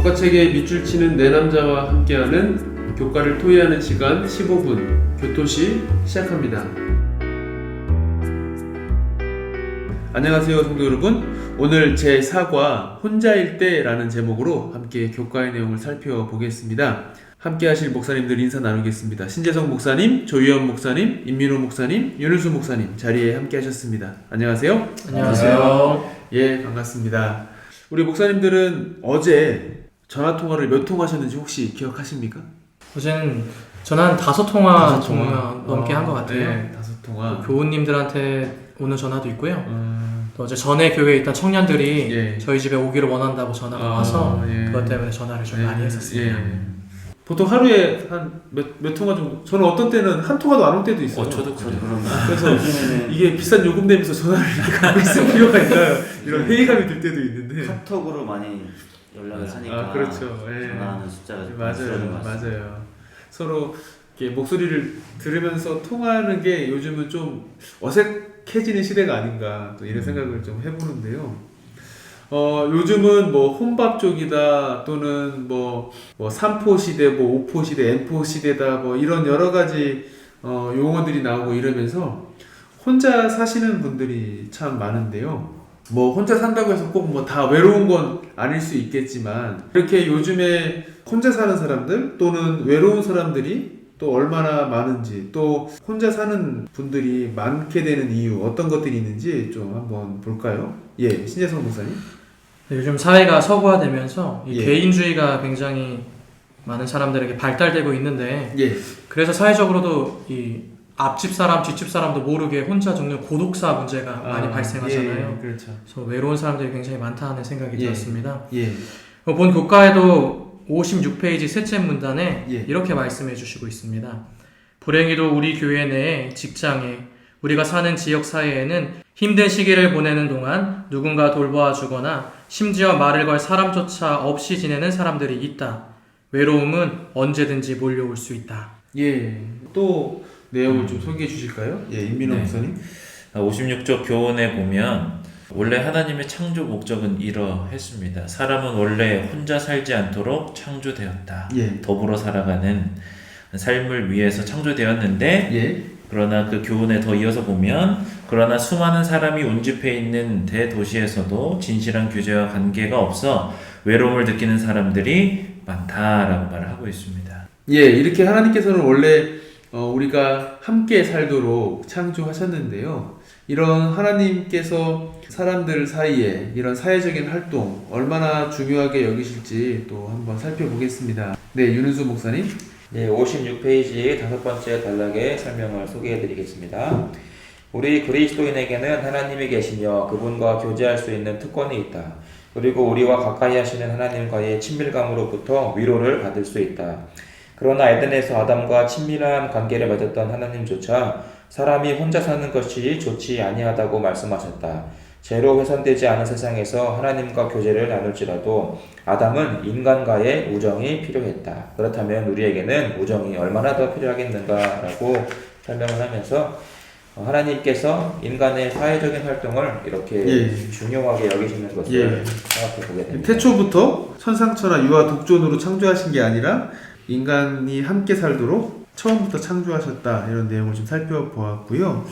교과책에 밑줄 치는 네 남자와 함께하는 교과를 토의하는 시간 15분 교토시 시작합니다. 안녕하세요 성도 여러분. 오늘 제4과 혼자일 때라는 제목으로 함께 교과의 내용을 살펴보겠습니다. 함께 하실 목사님들 인사 나누겠습니다. 신재성 목사님, 조희연 목사님, 임민호 목사님, 윤은수 목사님 자리에 함께 하셨습니다. 안녕하세요. 안녕하세요. 예, 반갑습니다. 우리 목사님들은 어제 전화통화를 몇 통 하셨는지 혹시 기억하십니까? 어제는 전화 한 5통화 정도 넘게 한 것 같아요. 네, 5통화. 교우님들한테 오는 전화도 있고요. 또 어제 전에 교회에 있던 청년들이 예. 저희 집에 오기를 원한다고 전화가 와서 그것 때문에 전화를 좀 많이 했었습니다. 보통 하루에 한 몇 통화 정도? 저는 어떤 때는 한 통화도 안 올 때도 있어요. 저도 그런 거. 그래서 이게 비싼 요금 내면서 전화를 이렇게 하고 있을 필요가 있나요? 이런 회의감이 들 때도 있는데. 카톡으로 많이 연락을 하니까. 그렇죠. 예. 전화하는 숫자가 맞아요. 서로 이렇게 목소리를 들으면서 통화하는 게 요즘은 좀 어색해지는 시대가 아닌가 또 이런 생각을 좀 해보는데요. 요즘은 뭐 혼밥 쪽이다 또는 뭐 3포 시대, 뭐 5포 시대, N포 시대다 뭐 이런 여러 가지 용어들이 나오고 이러면서 혼자 사시는 분들이 참 많은데요. 뭐 혼자 산다고 해서 꼭 뭐 다 외로운 건 아닐 수 있겠지만 이렇게 요즘에 혼자 사는 사람들 또는 외로운 사람들이 또 얼마나 많은지 또 혼자 사는 분들이 많게 되는 이유 어떤 것들이 있는지 좀 한번 볼까요? 예, 신재성 목사님. 네, 요즘 사회가 서구화되면서 이 예. 개인주의가 굉장히 많은 사람들에게 발달되고 있는데 예. 그래서 사회적으로도 이 앞집 사람, 뒷집 사람도 모르게 혼자 죽는 고독사 문제가 많이 발생하잖아요. 예, 그렇죠. 그래서 외로운 사람들이 굉장히 많다는 생각이 들었습니다. 예. 본 교과에도 56페이지 셋째 문단에 예. 이렇게 말씀해 주시고 있습니다. 불행히도 우리 교회 내에, 직장에, 우리가 사는 지역 사회에는 힘든 시기를 보내는 동안 누군가 돌보아 주거나 심지어 말을 걸 사람조차 없이 지내는 사람들이 있다. 외로움은 언제든지 몰려올 수 있다. 예. 또 내용을 좀 소개해 주실까요? 예, 임민호 네. 목사님. 56조 교훈에 보면 원래 하나님의 창조 목적은 이러했습니다. 사람은 원래 혼자 살지 않도록 창조되었다. 예. 더불어 살아가는 삶을 위해서 창조되었는데 예. 그러나 그 교훈에 더 이어서 보면 그러나 수많은 사람이 운집해 있는 대도시에서도 진실한 규제와 관계가 없어 외로움을 느끼는 사람들이 많다라고 말을 하고 있습니다. 예, 이렇게 하나님께서는 원래 우리가 함께 살도록 창조하셨는데요. 이런 하나님께서 사람들 사이에 이런 사회적인 활동 얼마나 중요하게 여기실지 또 한번 살펴보겠습니다. 네, 윤은수 목사님. 네, 56페이지의 5번째 단락의 설명을 소개해 드리겠습니다. 우리 그리스도인에게는 하나님이 계시며 그분과 교제할 수 있는 특권이 있다. 그리고 우리와 가까이 하시는 하나님과의 친밀감으로부터 위로를 받을 수 있다. 그러나 에덴에서 아담과 친밀한 관계를 맺었던 하나님조차 사람이 혼자 사는 것이 좋지 아니하다고 말씀하셨다. 죄로 훼손되지 않은 세상에서 하나님과 교제를 나눌지라도 아담은 인간과의 우정이 필요했다. 그렇다면 우리에게는 우정이 얼마나 더 필요하겠는가라고 설명을 하면서 하나님께서 인간의 사회적인 활동을 이렇게 중요하게 여기시는 것을 생각해 보게 됩니다. 태초부터 천상천하 유아 독존으로 창조하신 게 아니라 인간이 함께 살도록 처음부터 창조하셨다 이런 내용을 좀 살펴보았고요.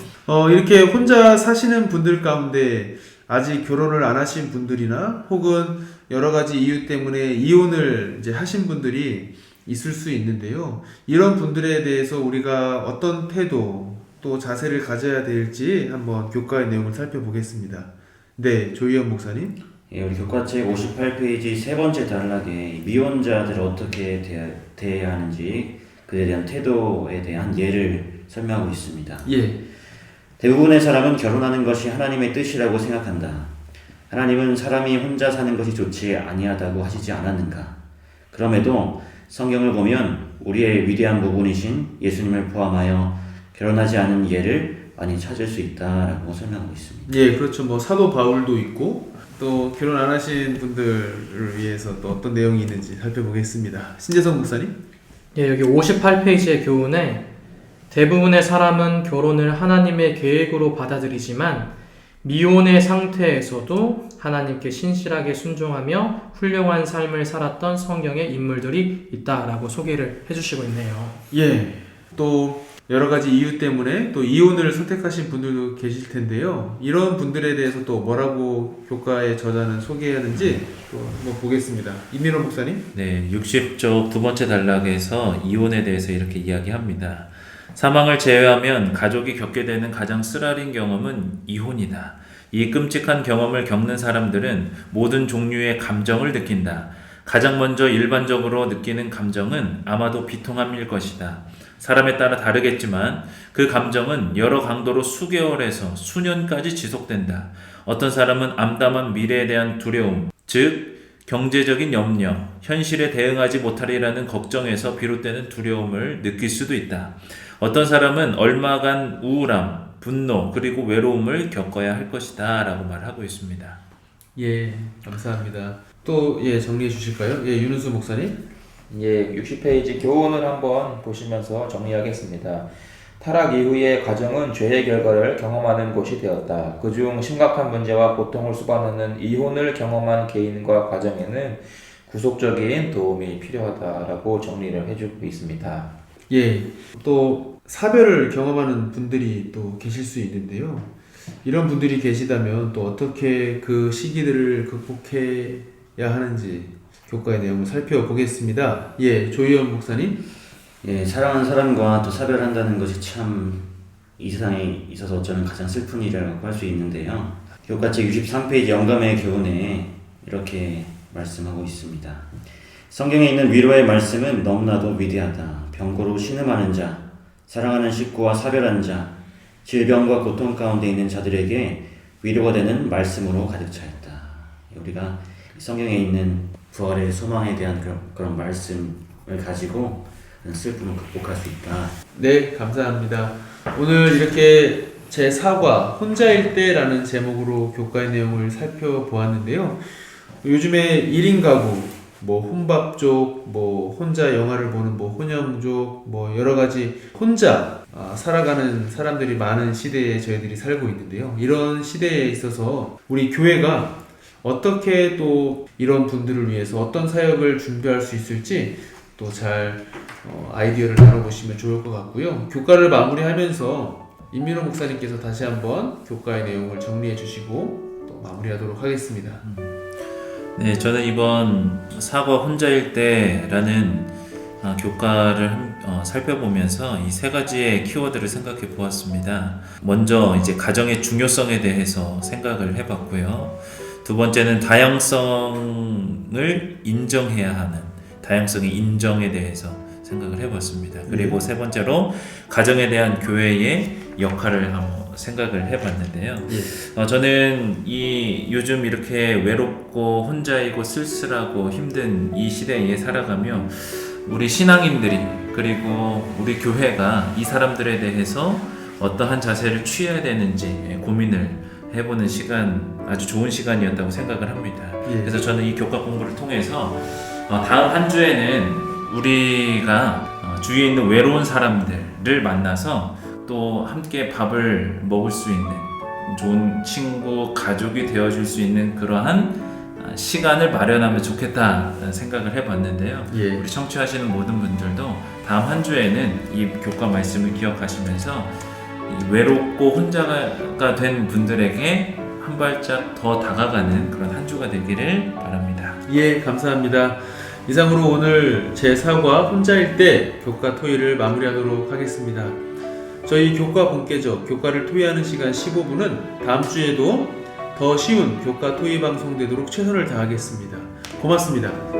이렇게 혼자 사시는 분들 가운데 아직 결혼을 안 하신 분들이나 혹은 여러 가지 이유 때문에 이혼을 이제 하신 분들이 있을 수 있는데요. 이런 분들에 대해서 우리가 어떤 태도 또 자세를 가져야 될지 한번 교과의 내용을 살펴보겠습니다. 네, 조희연 목사님. 예, 우리 교과책 58페이지 세 번째 단락에 미혼자들을 어떻게 대해야 하는지 그에 대한 태도에 대한 예를 설명하고 있습니다. 예. 대부분의 사람은 결혼하는 것이 하나님의 뜻이라고 생각한다. 하나님은 사람이 혼자 사는 것이 좋지 아니하다고 하시지 않았는가? 그럼에도 성경을 보면 우리의 위대한 부분이신 예수님을 포함하여 결혼하지 않은 예를 많이 찾을 수 있다라고 설명하고 있습니다. 예, 그렇죠. 뭐 사도 바울도 있고 또 결혼 안 하신 분들을 위해서 또 어떤 내용이 있는지 살펴보겠습니다. 신재성 목사님. 예, 여기 58페이지의 교훈에 대부분의 사람은 결혼을 하나님의 계획으로 받아들이지만 미혼의 상태에서도 하나님께 신실하게 순종하며 훌륭한 삶을 살았던 성경의 인물들이 있다라고 소개를 해주시고 있네요. 예. 또 여러 가지 이유 때문에 또 이혼을 선택하신 분들도 계실 텐데요. 이런 분들에 대해서 또 뭐라고 교과의 저자는 소개하는지 또 한번 보겠습니다. 임민호 목사님. 네, 60쪽 두 번째 단락에서 이혼에 대해서 이렇게 이야기합니다. 사망을 제외하면 가족이 겪게 되는 가장 쓰라린 경험은 이혼이다. 이 끔찍한 경험을 겪는 사람들은 모든 종류의 감정을 느낀다. 가장 먼저 일반적으로 느끼는 감정은 아마도 비통함일 것이다. 사람에 따라 다르겠지만 그 감정은 여러 강도로 수개월에서 수년까지 지속된다. 어떤 사람은 암담한 미래에 대한 두려움, 즉 경제적인 염려, 현실에 대응하지 못하리라는 걱정에서 비롯되는 두려움을 느낄 수도 있다. 어떤 사람은 얼마간 우울함, 분노, 그리고 외로움을 겪어야 할 것이다 라고 말하고 있습니다. 예, 감사합니다. 또 정리해 주실까요? 윤은수 목사님. 60페이지 교훈을 한번 보시면서 정리하겠습니다. 타락 이후의 가정은 죄의 결과를 경험하는 곳이 되었다. 그중 심각한 문제와 고통을 수반하는 이혼을 경험한 개인과 가정에는 구속적인 도움이 필요하다라고 정리를 해주고 있습니다. 예, 또 사별을 경험하는 분들이 또 계실 수 있는데요. 이런 분들이 계시다면 또 어떻게 그 시기들을 극복해야 하는지 교과의 내용을 살펴보겠습니다. 조희연 목사님. 사랑하는 사람과 또 사별한다는 것이 참 이 세상에 있어서 어쩌면 가장 슬픈 일이라고 할 수 있는데요. 교과 책 63페이지 영감의 교훈에 이렇게 말씀하고 있습니다. 성경에 있는 위로의 말씀은 너무나도 위대하다. 병고로 신음하는 자, 사랑하는 식구와 사별한 자, 질병과 고통 가운데 있는 자들에게 위로가 되는 말씀으로 가득 차있다. 우리가 성경에 있는 부활의 소망에 대한 그런 말씀을 가지고 슬픔을 극복할 수 있다. 네, 감사합니다. 오늘 이렇게 제4과 혼자일 때라는 제목으로 교과의 내용을 살펴보았는데요. 요즘에 1인 가구, 혼밥족, 혼자 영화를 보는 혼영족, 여러 가지 혼자 살아가는 사람들이 많은 시대에 저희들이 살고 있는데요. 이런 시대에 있어서 우리 교회가 어떻게 또 이런 분들을 위해서 어떤 사역을 준비할 수 있을지 또 잘 아이디어를 나눠보시면 좋을 것 같고요. 교과를 마무리하면서 임민호 목사님께서 다시 한번 교과의 내용을 정리해 주시고 또 마무리하도록 하겠습니다. 네, 저는 이번 사과 혼자일 때라는 교과를 살펴보면서 이 세 가지의 키워드를 생각해 보았습니다. 먼저 이제 가정의 중요성에 대해서 생각을 해봤고요. 두 번째는 다양성을 인정해야 하는 다양성의 인정에 대해서 생각을 해봤습니다. 그리고 세 번째로 가정에 대한 교회의 역할을 한번 생각을 해봤는데요. 저는 요즘 이렇게 외롭고 혼자이고 쓸쓸하고 힘든 이 시대에 살아가며 우리 신앙인들이 그리고 우리 교회가 이 사람들에 대해서 어떠한 자세를 취해야 되는지 고민을 해보는 시간, 아주 좋은 시간이었다고 생각을 합니다. 그래서 저는 이 교과 공부를 통해서 다음 한 주에는 우리가 주위에 있는 외로운 사람들을 만나서 또 함께 밥을 먹을 수 있는 좋은 친구, 가족이 되어줄 수 있는 그러한 시간을 마련하면 좋겠다는 생각을 해봤는데요. 우리 청취하시는 모든 분들도 다음 한 주에는 이 교과 말씀을 기억하시면서 외롭고 혼자가 된 분들에게 한 발짝 더 다가가는 그런 한 주가 되기를 바랍니다. 감사합니다. 이상으로 오늘 제4과 혼자일 때 교과 토의를 마무리하도록 하겠습니다. 저희 교과 본께적 교과를 토의하는 시간 15분은 다음 주에도 더 쉬운 교과 토의 방송 되도록 최선을 다하겠습니다. 고맙습니다.